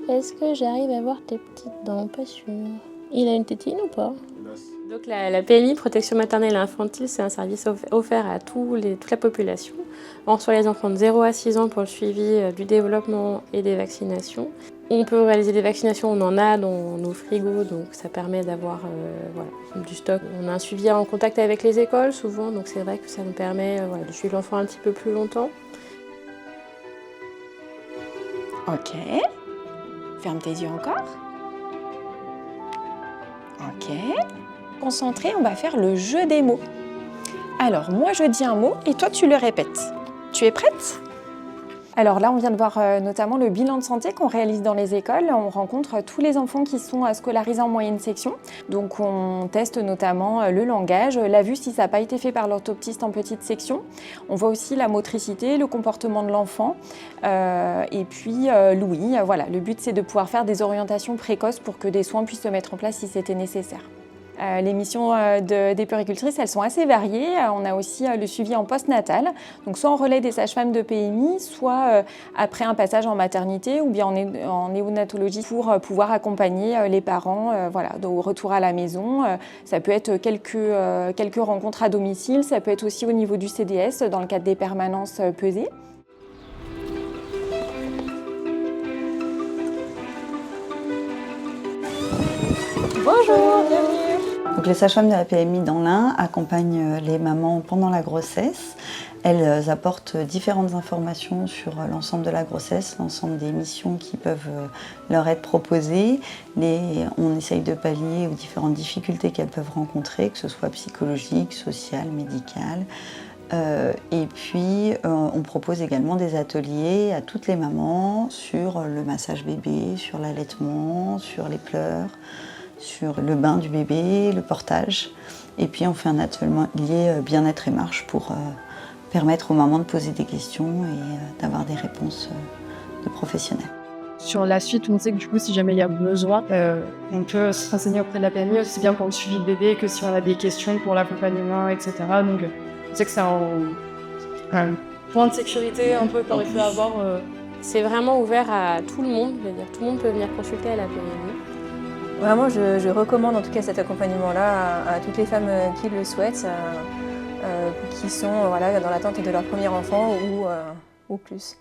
Est-ce que j'arrive à voir tes petites dents? Pas sûr. Il a une tétine ou pas? Donc la PMI, protection maternelle et infantile, c'est un service offert à toute la population. On reçoit les enfants de 0 à 6 ans pour le suivi du développement et des vaccinations. On peut réaliser des vaccinations, on en a dans nos frigos, donc ça permet d'avoir du stock. On a un suivi en contact avec les écoles souvent, donc c'est vrai que ça nous permet de suivre l'enfant un petit peu plus longtemps. Ok. Ferme tes yeux encore. Ok. Concentré, on va faire le jeu des mots. Alors, moi je dis un mot et toi tu le répètes. Tu es prête? Alors là, on vient de voir notamment le bilan de santé qu'on réalise dans les écoles. On rencontre tous les enfants qui sont scolarisés en moyenne section. Donc on teste notamment le langage, la vue si ça n'a pas été fait par l'orthoptiste en petite section. On voit aussi la motricité, le comportement de l'enfant et puis l'ouïe. Voilà, le but c'est de pouvoir faire des orientations précoces pour que des soins puissent se mettre en place si c'était nécessaire. Les missions des puéricultrices, elles sont assez variées. On a aussi le suivi en postnatal, donc soit en relais des sages-femmes de PMI, soit après un passage en maternité ou bien en néonatologie pour pouvoir accompagner les parents au retour à la maison. Ça peut être quelques rencontres à domicile, ça peut être aussi au niveau du CDS dans le cadre des permanences pesées. Bonjour, bienvenue. Donc les sages-femmes de la PMI dans l'Ain accompagnent les mamans pendant la grossesse. Elles apportent différentes informations sur l'ensemble de la grossesse, l'ensemble des missions qui peuvent leur être proposées. On essaye de pallier aux différentes difficultés qu'elles peuvent rencontrer, que ce soit psychologiques, sociales, médicales. Et puis on propose également des ateliers à toutes les mamans sur le massage bébé, sur l'allaitement, sur les pleurs, sur le bain du bébé, le portage. Et puis on fait un atelier bien-être et marche pour permettre aux mamans de poser des questions et d'avoir des réponses de professionnels. Sur la suite, on sait que du coup, si jamais il y a besoin, on peut se renseigner auprès de la PMI, aussi bien pour le suivi de bébé que si on a des questions pour l'accompagnement, etc. Donc on sait que c'est un point de sécurité un peu qu'on peut avoir. C'est vraiment ouvert à tout le monde, je veux dire, tout le monde peut venir consulter à la PMI. Moi, je recommande en tout cas cet accompagnement-là à toutes les femmes qui le souhaitent, qui sont dans l'attente de leur premier enfant ou plus.